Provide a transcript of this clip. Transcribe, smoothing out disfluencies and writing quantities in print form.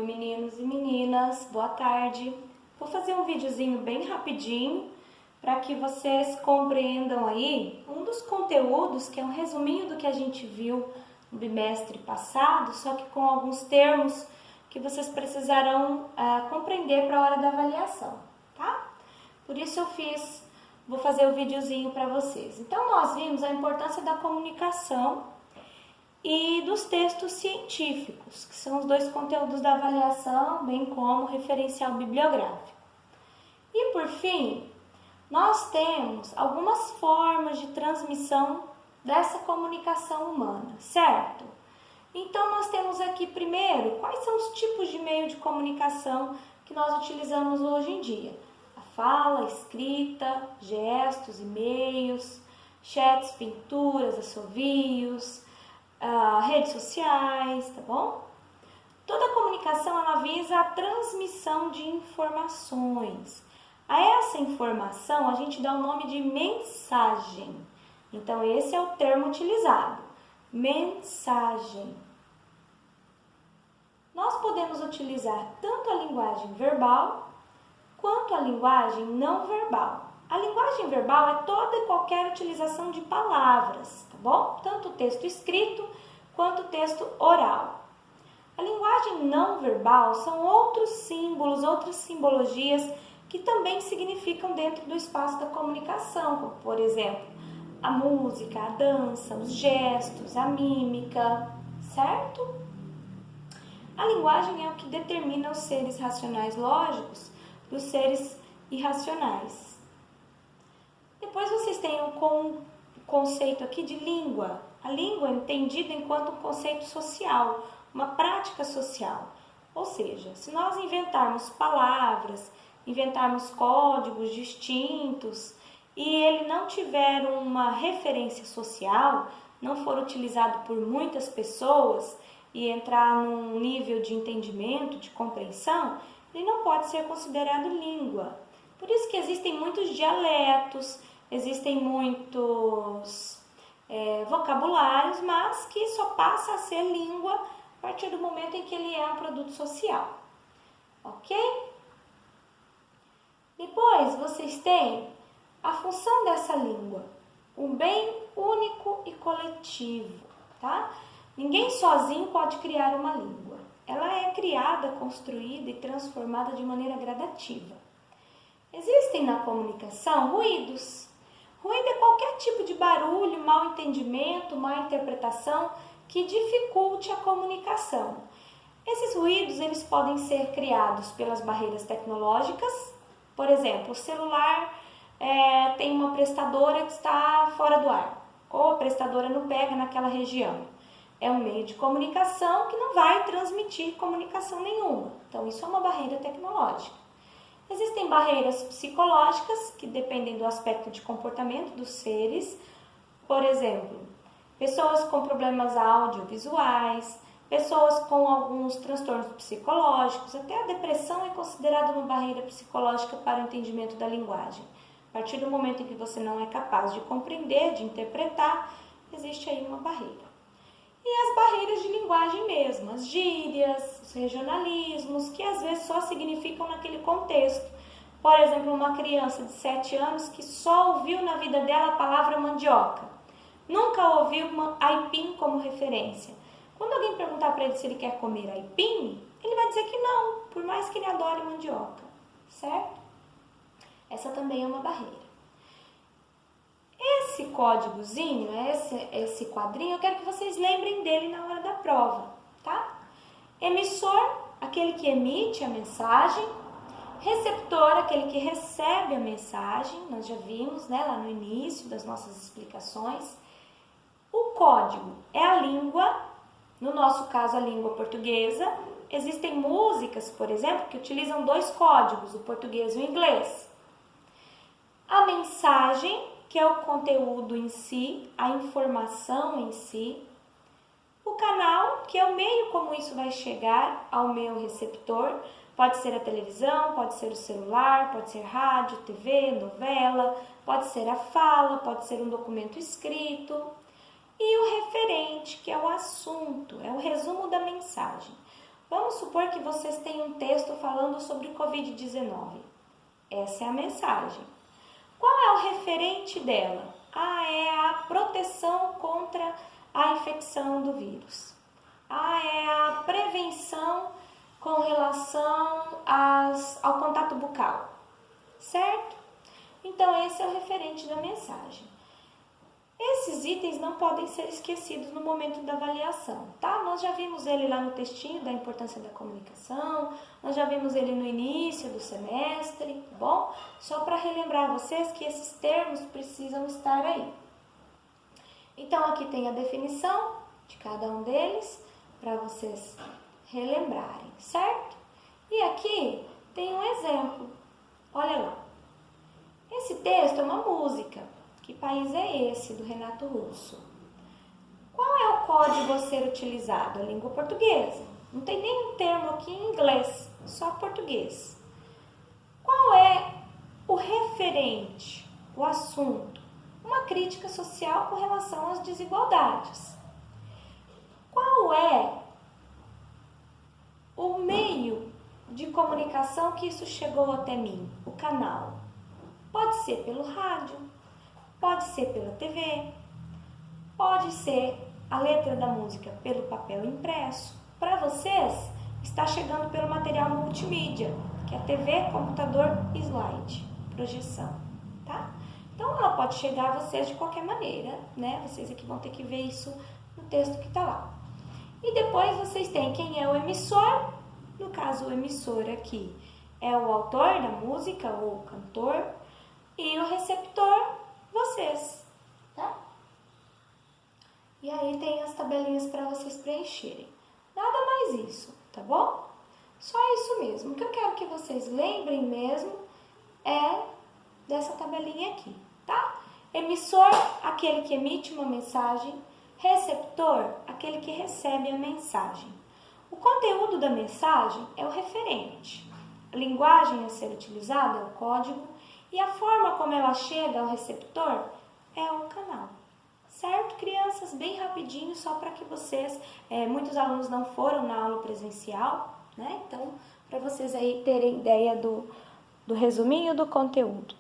meninos e meninas? Boa tarde. Vou fazer um videozinho bem rapidinho para que vocês compreendam aí um dos conteúdos que é um resuminho do que a gente viu no bimestre passado, só que com alguns termos que vocês precisarão compreender para a hora da avaliação, tá? Por isso vou fazer o videozinho para vocês. Então nós vimos a importância da comunicação e dos textos científicos, que são os dois conteúdos da avaliação, bem como o referencial bibliográfico. E por fim, nós temos algumas formas de transmissão dessa comunicação humana, certo? Então nós temos aqui primeiro, quais são os tipos de meio de comunicação que nós utilizamos hoje em dia? A fala, a escrita, gestos, e-mails, chats, pinturas, assovios, redes sociais, tá bom? Toda comunicação ela visa a transmissão de informações. A essa informação a gente dá o nome de mensagem. Então esse é o termo utilizado, mensagem. Nós podemos utilizar tanto a linguagem verbal quanto a linguagem não verbal. A linguagem verbal é toda e qualquer utilização de palavras, tá bom? Tanto o texto escrito quanto o texto oral. A linguagem não verbal são outros símbolos, outras simbologias que também significam dentro do espaço da comunicação, como por exemplo, a música, a dança, os gestos, a mímica, certo? A linguagem é o que determina os seres racionais lógicos dos seres irracionais. Depois vocês têm o conceito aqui de língua. A língua é entendida enquanto um conceito social, uma prática social. Ou seja, se nós inventarmos palavras, inventarmos códigos distintos e ele não tiver uma referência social, não for utilizado por muitas pessoas e entrar num nível de entendimento, de compreensão, ele não pode ser considerado língua. Por isso que existem muitos dialetos, existem muitos vocabulários, mas que só passa a ser língua a partir do momento em que ele é um produto social. Ok? Depois vocês têm a função dessa língua, um bem único e coletivo, tá? Ninguém sozinho pode criar uma língua. Ela é criada, construída e transformada de maneira gradativa. Existem na comunicação ruídos. Ruído é qualquer tipo de barulho, mal entendimento, má interpretação que dificulte a comunicação. Esses ruídos eles podem ser criados pelas barreiras tecnológicas. Por exemplo, o celular tem uma prestadora que está fora do ar, ou a prestadora não pega naquela região. É um meio de comunicação que não vai transmitir comunicação nenhuma. Então, isso é uma barreira tecnológica. Existem barreiras psicológicas que dependem do aspecto de comportamento dos seres. Por exemplo, pessoas com problemas audiovisuais, pessoas com alguns transtornos psicológicos, até a depressão é considerada uma barreira psicológica para o entendimento da linguagem. A partir do momento em que você não é capaz de compreender, de interpretar, existe aí uma barreira. E as barreiras de linguagem mesmo, as gírias, os regionalismos, que às vezes só significam naquele contexto. Por exemplo, uma criança de 7 anos que só ouviu na vida dela a palavra mandioca. Nunca ouviu aipim como referência. Quando alguém perguntar para ele se ele quer comer aipim, ele vai dizer que não, por mais que ele adore mandioca, certo? Essa também é uma barreira. Esse códigozinho, esse quadrinho, eu quero que vocês lembrem dele na hora da prova, tá? Emissor, aquele que emite a mensagem. Receptor, aquele que recebe a mensagem. Nós já vimos, né, lá no início das nossas explicações. O código é a língua, no nosso caso a língua portuguesa. Existem músicas, por exemplo, que utilizam 2 códigos, o português e o inglês. A mensagem, que é o conteúdo em si, a informação em si. O canal, que é o meio como isso vai chegar ao meu receptor. Pode ser a televisão, pode ser o celular, pode ser rádio, TV, novela, pode ser a fala, pode ser um documento escrito. E o referente, que é o assunto, é o resumo da mensagem. Vamos supor que vocês têm um texto falando sobre Covid-19. Essa é a mensagem. Qual é o referente dela? É a proteção contra a infecção do vírus. É a prevenção com relação ao contato bucal, certo? Então, esse é o referente da mensagem. Esses itens não podem ser esquecidos no momento da avaliação, tá? Nós já vimos ele lá no textinho da importância da comunicação, nós já vimos ele no início do semestre, tá bom? Só para relembrar vocês que esses termos precisam estar aí. Então, aqui tem a definição de cada um deles, para vocês relembrarem, certo? E aqui tem um exemplo, olha lá. Esse texto é uma música. Que país é esse, do Renato Russo? Qual é o código a ser utilizado? A língua portuguesa. Não tem nenhum termo aqui em inglês, só português. Qual é o referente, o assunto? Uma crítica social com relação às desigualdades. Qual é o meio de comunicação que isso chegou até mim? O canal. Pode ser pelo rádio, pode ser pela TV, pode ser a letra da música pelo papel impresso. Para vocês, está chegando pelo material multimídia, que é TV, computador, slide, projeção, tá? Então, ela pode chegar a vocês de qualquer maneira, né? Vocês aqui vão ter que ver isso no texto que está lá. E depois vocês têm quem é o emissor. No caso, o emissor aqui é o autor da música ou o cantor. E o receptor, vocês, tá? E aí tem as tabelinhas para vocês preencherem. Nada mais isso, tá bom? Só isso mesmo. O que eu quero que vocês lembrem mesmo é dessa tabelinha aqui, tá? Emissor, aquele que emite uma mensagem. Receptor, aquele que recebe a mensagem. O conteúdo da mensagem é o referente. A linguagem a ser utilizada é o código. E a forma como ela chega ao receptor é o canal. Certo, crianças? Bem rapidinho, só para que vocês... muitos alunos não foram na aula presencial, né? Então, para vocês aí terem ideia do resuminho do conteúdo.